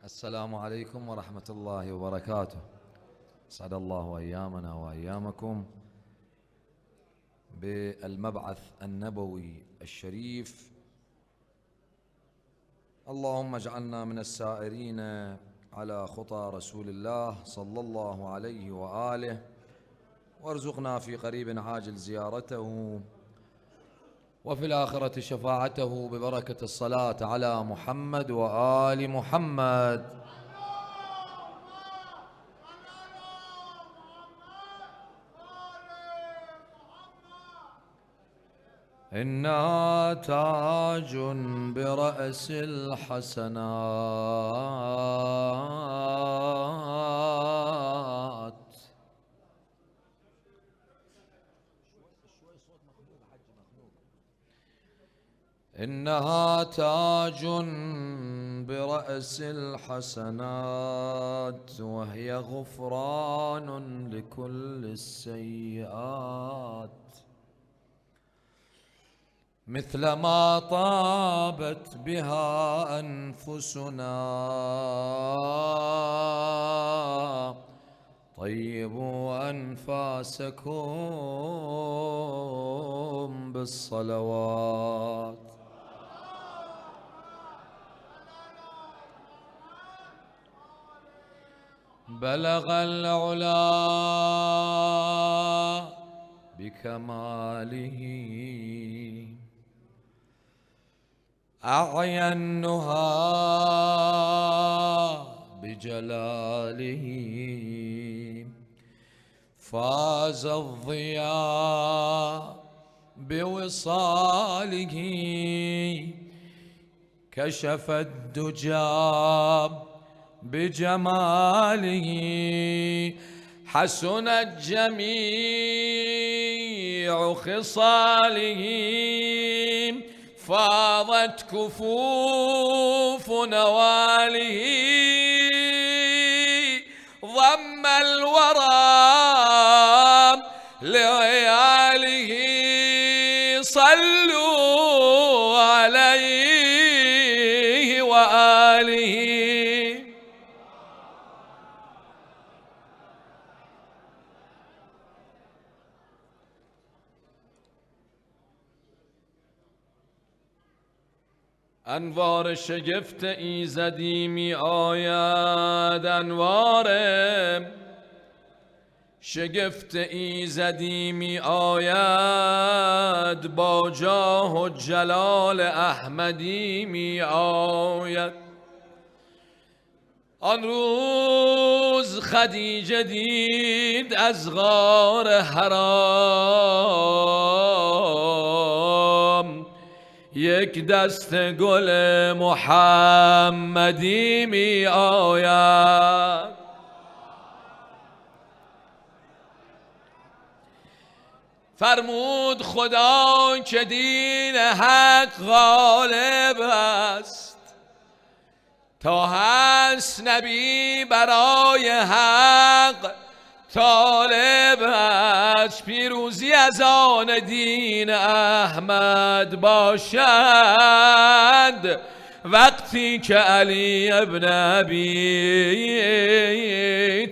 السلام عليكم ورحمة الله وبركاته. أسعد الله أيامنا وأيامكم بالمبعث النبوي الشريف. اللهم اجعلنا من السائرين على خطى رسول الله صلى الله عليه وآله، وارزقنا في قريب عاجل زيارته، وفي الآخرة شفاعته، ببركة الصلاة على محمد وآل محمد. إنا تاج برأس الحسنات، إنها تاج برأس الحسنات، وهي غفران لكل السيئات، مثلما طابت بها أنفسنا. طيبوا أنفاسكم بالصلوات. بلغ العلا بكماله، أعيا النهى بجلاله، فاز الضياء بوصاله، كشف الدجى بجماله، حسنت جميع خصاله، فاضت كفوف نواله، ضم الورى لعياله، صلوا عليه وآله. انوار شگفت ایزدی می آید، انوار شگفت ایزدی می آید، با جاه و جلال احمدی می آید. آن روز خدیجه دید از غار حرام، یک دست گل محمدی می آید. فرمود خدا که دین حق غالب است، تا هست نبی برای حق طالب است. پیروزی از آن دین احمد باشد، وقتی که علی ابن ابی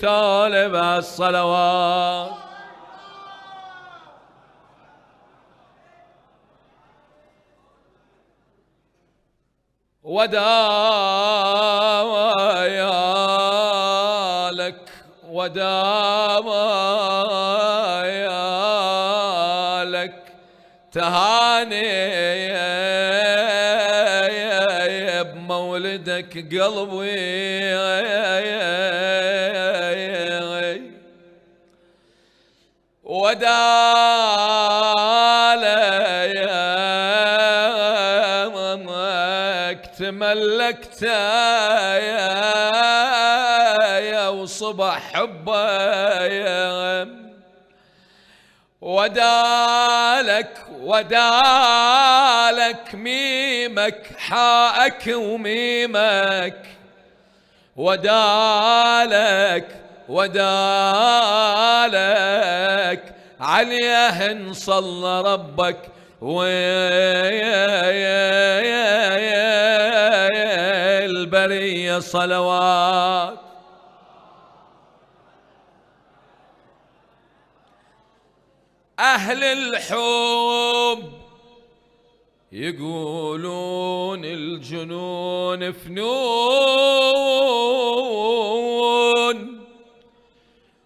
طالب است. صلوات. وداعا لك وداعا لك، تهاني بمولدك قلبي، ودالك تملكت يا وصبح حبه، ودالك ميمك حاءك وميمك، ودالك عليه صلى ربك والبرية صلوات. أهل الحب يقولون الجنون فنون،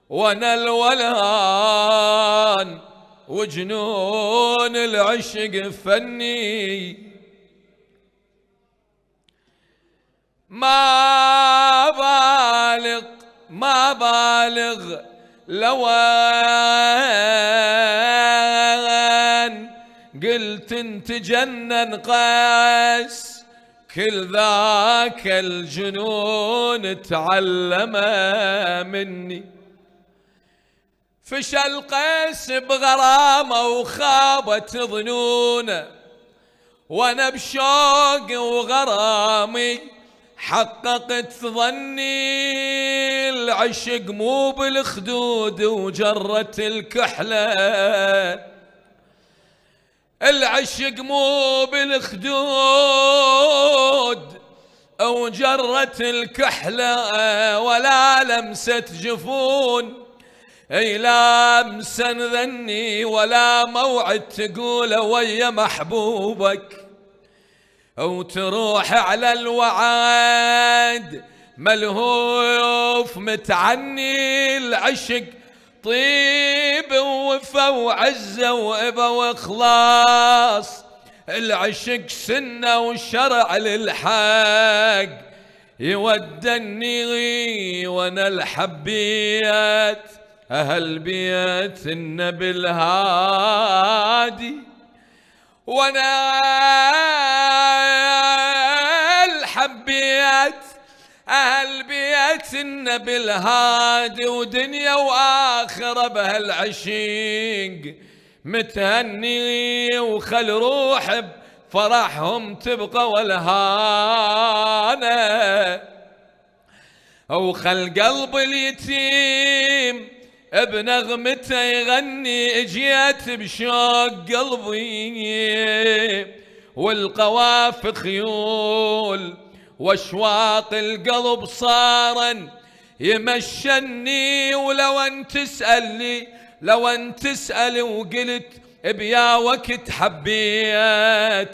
وانا الولهان وجنون العشق فني. ما بالغ لوان قلت انت جنن قاس، كل ذاك الجنون تعلمه مني. فشل قيس بغرامه وخابت ظنونه، وانا بشوق وغرامي حققت ظني. العشق مو بالخدود وجرت الكحله، العشق مو بالخدود وجرت الكحله، ولا لمسة جفون اي لامسا ذني، ولا موعد تقوله ويا محبوبك او تروح على الوعد ملهوف متعني. العشق طيب ووفا وعزة وإبا وإخلاص، العشق سنة وشرع للحق يودني. وانا الحبيات أهل بيت النبي الهادي، وانا الحبيات أهل بيت النبي الهادي، ودنيا وآخرة بهالعشيق متهني. وخل روح بفرحهم تبقى والهانة، وخل قلب اليتيم بنغمته يغني. اجيت بشوق قلبي والقواف خيول، واشواق القلب صارا يمشني. ولو انت تسألني لو انت تسأل وقلت بيا وقت حبيت،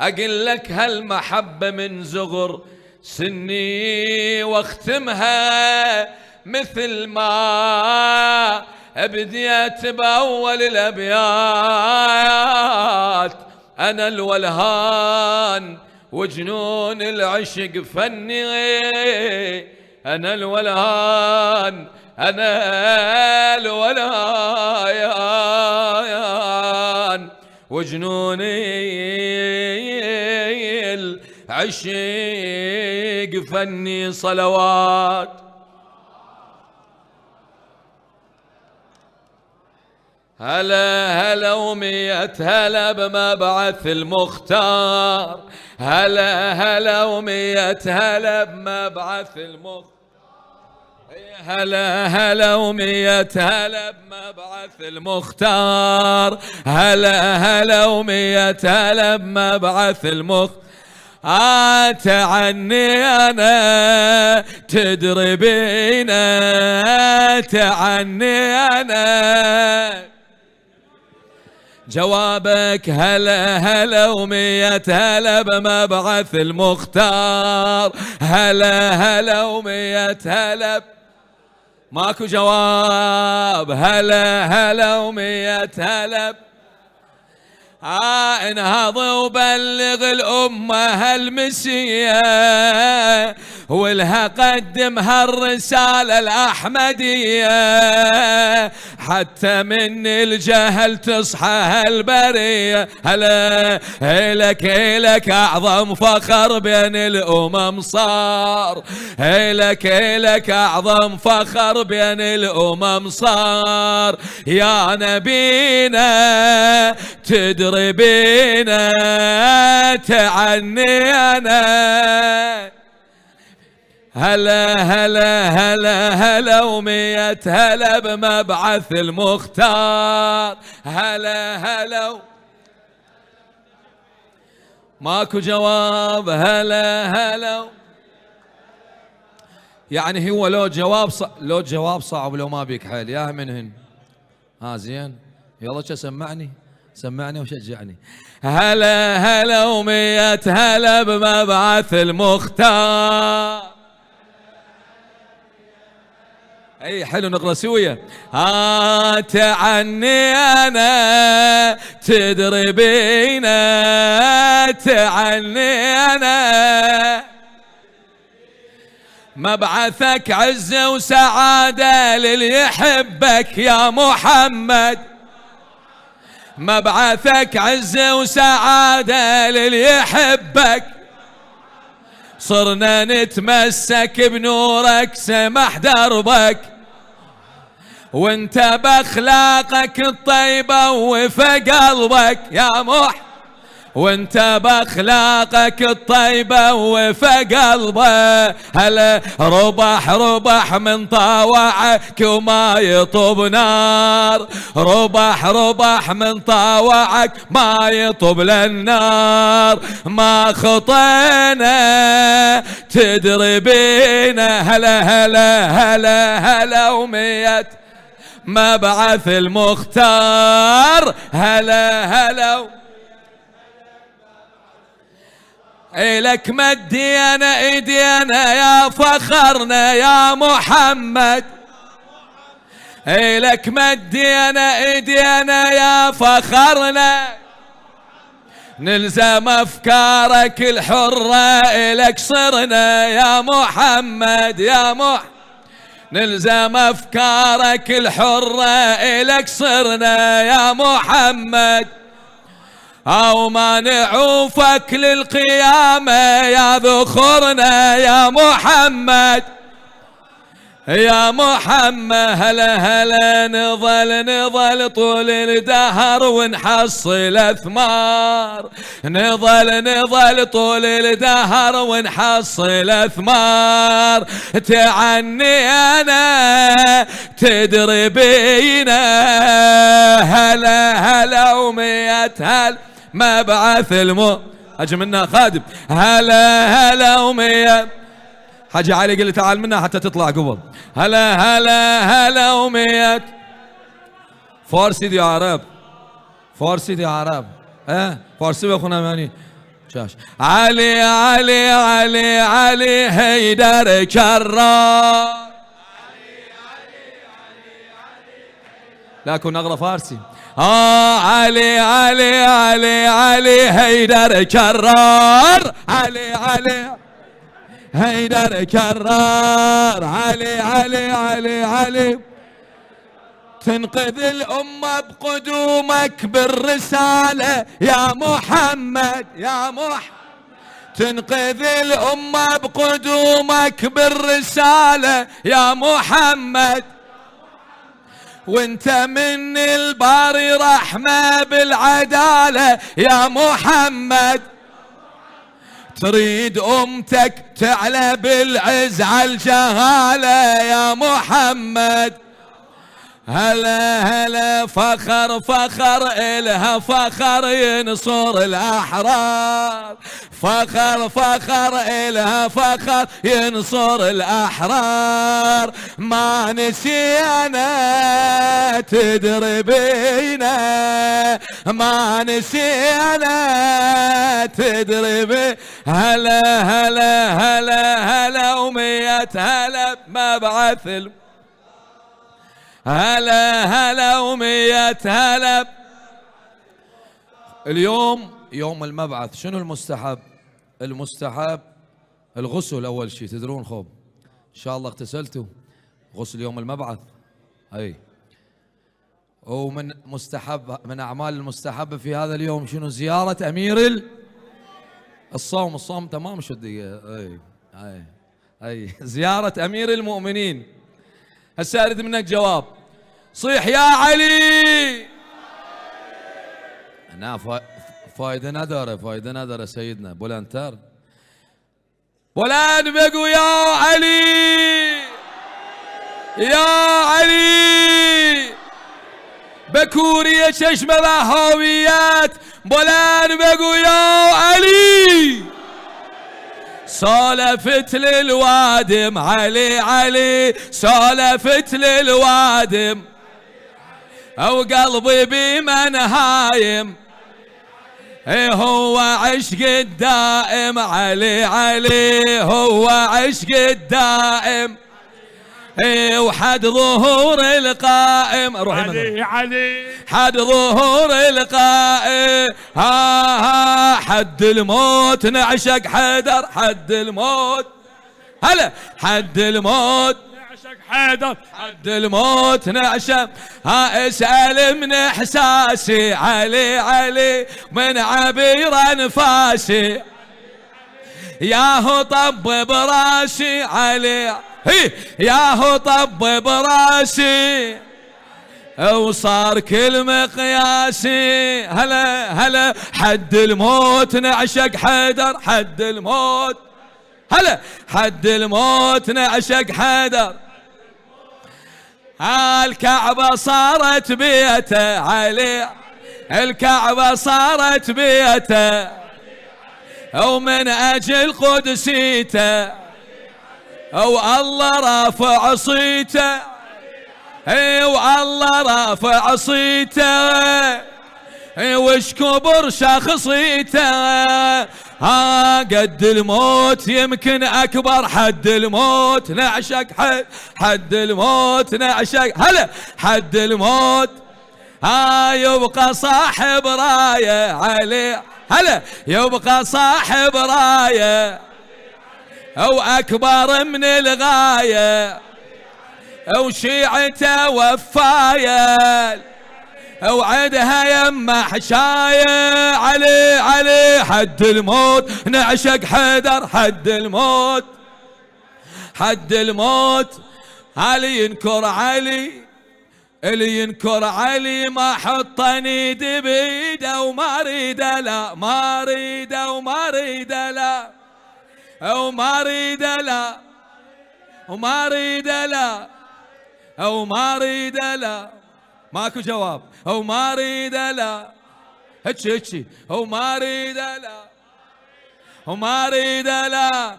اقول لك هالمحبة من زغر سني. واختمها مثل ما بديت باول الابيات، انا الولهان وجنون العشق فني. أنا الولهان أنا الولهان وجنون العشق فني. صلوات. هلا هلا ومية هلا بمبعث المختار، هلا هلا ومية هلا بمبعث المختار، هلا هلا ومية هلا بمبعث المختار، هلا هلا ومية هلا بمبعث المختار. تعني أنا تدري بينا، تعني أنا جوابك هلا هلا ومية هلا بمبعث المختار، هلا هلا ومية هلا. ماكو جواب. هلا هلا ومية هلا. انهض وبلغ الأمة هالمسية، ولها قدم هالرسالة الأحمدية، حتى من الجهل تصحى هالبرية. هلا إلك إلك أعظم فخر بين الأمم صار، إلك إلك أعظم فخر بين الأمم صار. يا نبينا تدري بينا، تعني أنا هلا هلا هلا هلا ومية هلا بمبعث المختار، هلا هلا ماكو جواب. هلا هلا. يعني هو لو جواب صعب لو ما بيك حيل يا منهن. زين يلا سمعني وشجعني. هلا هلا ومية هلا بمبعث المختار. اي حلو نقرا سويا. تعني انا تدري بينا، تعني انا مبعثك عزة وسعادة للي يحبك يا محمد. مبعثك عزة وسعادة للي يحبك، صرنا نتمسك بنورك سمح دربك، وانت باخلاقك الطيبة وفى قلبك يا وانت باخلاقك الطيبة وفى قلبه. هلا ربح من طاوعك وما يطب نار، ربح من طاوعك ما يطب للنار. ما خطينا تدري بينا. هلا هلا هلا هلا ومية مبعث المختار. هلا هلا. إلك مدي أنا إيدينا يا فخرنا يا محمد. إلك مدي أنا إيدينا يا فخرنا، نلزم أفكارك الحرة إلك صرنا يا محمد نلزم أفكارك الحرة إلك صرنا يا محمد. أو ما نعوفك للقيامة يا ذخرنا يا محمد يا محمد. هلا هلا نظل طول الدهر ونحصل أثمار، نظل طول الدهر ونحصل أثمار. تعني أنا تدري بينا. هلا هلا ومية هلا مبعث أجي منا خادم. هلا هلا ومية حاجة علي قل لي تعال منها حتى تطلع قبل. هلا هلا هلا ومية فارسي دي عرب، فارسي دي عرب. فارسي بخونا ماني شاش. علي علي علي علي هيدر كرار. لكن نغرى فارسي. علي علي علي علي هيدر كرار. علي علي هيدر كرار. علي علي علي علي تنقذ الأمة بقدومك بالرسالة يا محمد تنقذ الأمة بقدومك بالرسالة يا محمد. وانت من الباري رحمة بالعدالة يا محمد. تريد أمتك تعلى بالعز على الجهالة يا محمد. هلا هلا فخر إلها فخر ينصر الأحرار. فخر إلها فخر ينصر الأحرار. ما نسينا تدري بينا، ما نسينا تدري بينا. هلا هلا هلا هلا ومية هلا بمبعث هلا هلا ومية هلا. اليوم يوم المبعث. شنو المستحب؟ المستحب الغسل أول شيء. تدرون خوب إن شاء الله اغتسلتوا غسل يوم المبعث. أي ومن مستحب من أعمال المستحبة في هذا اليوم شنو؟ زيارة أمير الصوم تمام شو الدقيقة. أي زيارة أمير المؤمنين. هسه أريد منك جواب. صيح يا علي. أنا فايدة ندرة سيدنا بولانتر بولان بقوا يا علي بكورية ششمة هاويات بولان بقوا يا علي سولفت للوادم علي علي سولفت للوادم او قلبي بمن هايم هو عشق الدائم علي علي هو عشق الدائم وحد ظهور القائم علي علي حد ظهور القائم ها حد الموت نعشق حدر حد الموت هلا حد الموت نعشق حيدر حد الموت نعشق اسأل من احساسي علي علي من عبير انفاسي ياهو طب براسي علي ياهو طب براسي وصار كل مقياسي هلا هلا حد الموت نعشق حدر حد الموت هلا حد الموت نعشق حدر الكعبة صارت بيته علي الكعبة صارت بيته ومن أجل قدسيته والله رافع صيته والله رافع صيته وش كبر شخصيته قد الموت يمكن أكبر حد الموت نعشق حد الموت نعشق هلا حد الموت يبقى صاحب راية علي هلا يبقى صاحب راية أو أكبر من الغاية أو شيعته وفاية وعدها يما حشاية علي علي حد الموت نعشق حدر حد الموت حد الموت علي ينكر علي اللي ينكر علي ما حطني بيده وما اريده لا ما اريده وما اريده لا وما اريده لا وما اريده لا وما اريده لا ماكو جواب وما اريده لا هتشي وما اريده لا وما اريده لا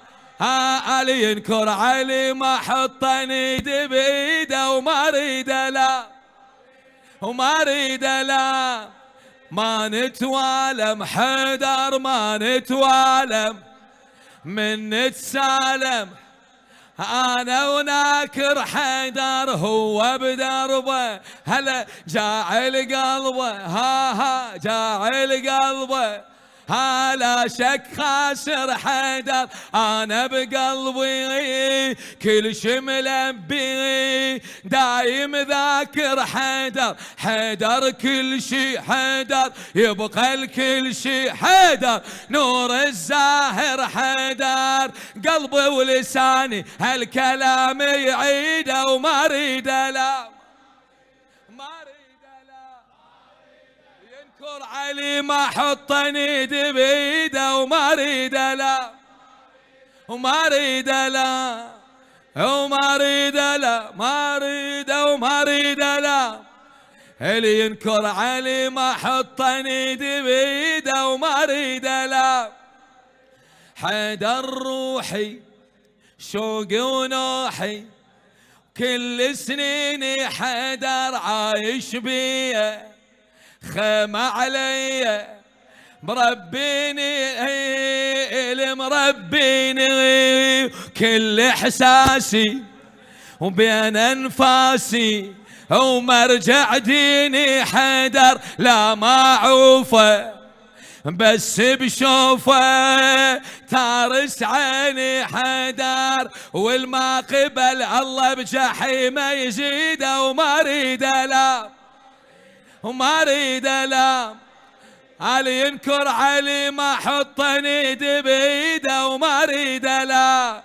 علي ينكر علي ما حطني بيده وما اريده لا وما اريده لا ما نتوالم حدر ما نتوالم من نتسالم انا وناكر حيدر هو بدربه هلا جاعل قلبه ها جاعل قلبه لا شك خاسر حيدر انا بقلبي كل شي ملبي دايم ذاكر حيدر حيدر كل شي حيدر يبقى الكل شي حيدر نور الزاهر حيدر قلبي ولساني هالكلام يعيده وما اريده لا ما اريده لا ينكر علي ما حطني بيده وما اريده لا وما اريده لا وما اريده لا ما اريده وما اريده لا اللي ينكر علي ما حطني بيده وما اريده لا حيدر روحي شوقي ونوحي كل سنيني حيدر عايش بيه خيمة علي مربيني مربيني كل احساسي وبين انفاسي ومرجع ديني حيدر لا ما عوفه بس بشوفه تارس عيني حيدر والما قبل الله بجحيمه يزيده وما اريده لا وما اريده لا علي ينكر علي ما حطني بيده وما اريده لا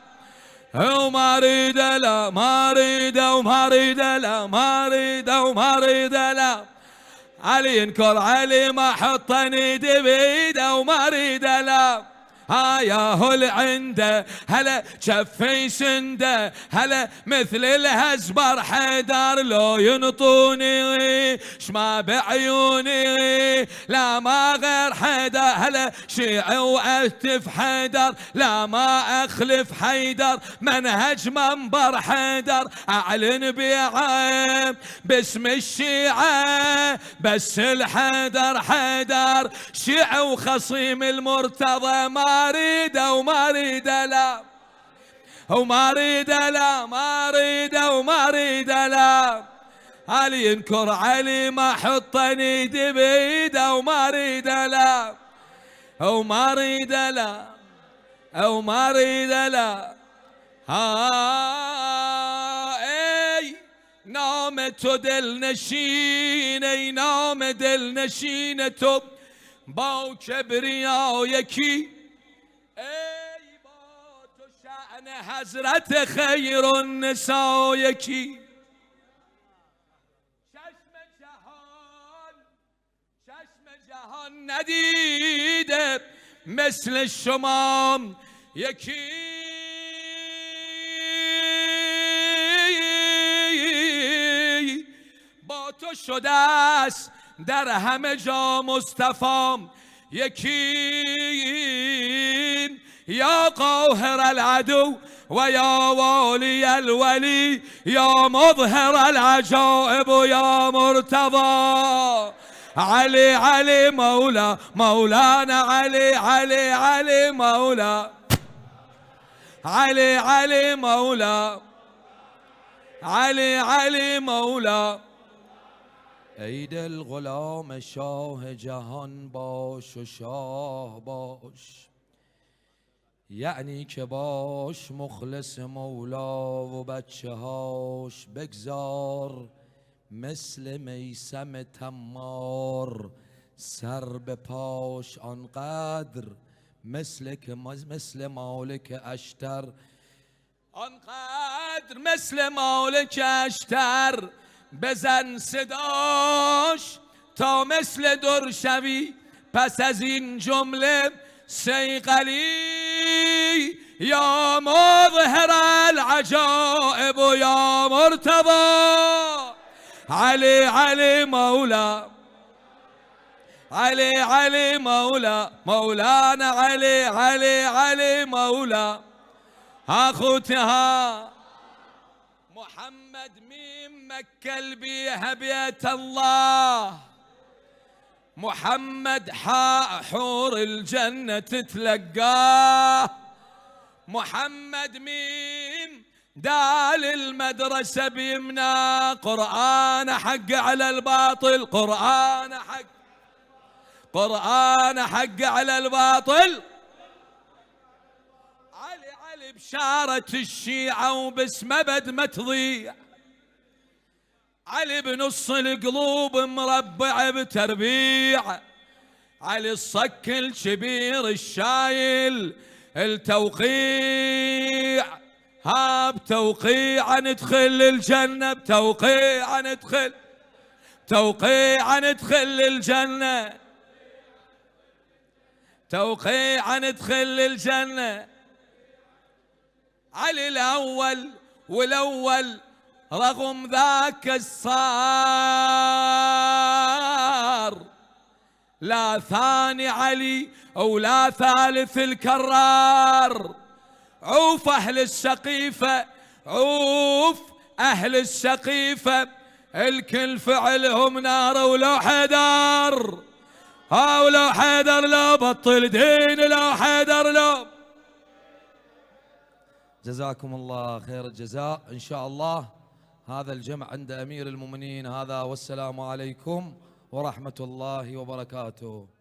وما اريده لا ما اريده وما اريده لا ما اريده وما اريده لا علي ينكر علي ما حطني بيده وما اريده لا ياهو العنده هلا شفي سنده هلا مثل الهزبر حيدر لو ينطوني شما بعيوني لا ما غير حيدر هلا شيعي واهتف حيدر لا ما اخلف حيدر منهج منبر حيدر اعلن بيعه باسم الشيعة بس الحيدر حيدر شيعي وخصيم المرتضى ما اريده وما اريده لا وما اريده لا ما اريده وما اريده لا علي ينكر علي ما حطني ايدي بايده وما اريده لا وما اريده لا وما اريده لا اي نامت دل نشینه نام دل نشینه تو با کبریایکی ای با تو شأن حضرت خیر النساء یکی چشم جهان ندیده مثل شما یکی با تو شده است در همه جا مصطفی یکی یا قاهر العدو و یا والی الولی یا مظهر العجائب و یا مرتضی علي علي مولا مولانا علي علي علي مولا علي علي مولا علي علي مولا عید الغلام شاه جهان باش و شاه باش یعنی که باش مخلص مولا و بچه هاش بگذار مثل میسم تمار سر به پاش آنقدر مثل مالک اشتر آنقدر مثل مالک اشتر بزن صداش تا مثل در شوی پس از این جمله صیقلی یا مظهر العجائب و یا مرتضی علي علي مولا علي علي مولا مولانا علي علي علي مولا اخوتها محمد ميم مكة بيها بيت الله محمد حاء حور الجنة تتلقاه محمد ميم دال المدرسة بيمنا قرآن حق على الباطل قرآن حق على الباطل علي علي بشارة الشيعة وباسم أبد ما تضيع علي بنص القلوب مربع بتربيع علي الصك الكبير الشايل التوقيع ها بتوقيع ندخل الجنة بتوقيع ندخل توقيع ندخل الجنة توقيع ندخل الجنة علي الأول والأول رغم ذاك الصار لا ثاني علي أو لا ثالث الكرار عوف أهل السقيفة عوف أهل السقيفة الكل فعلهم نار ولو حيدر ولو حيدر لو بطل دين لو حيدر لو. جزاكم الله خير الجزاء إن شاء الله. هذا الجمع عند أمير المؤمنين هذا، والسلام عليكم ورحمة الله وبركاته.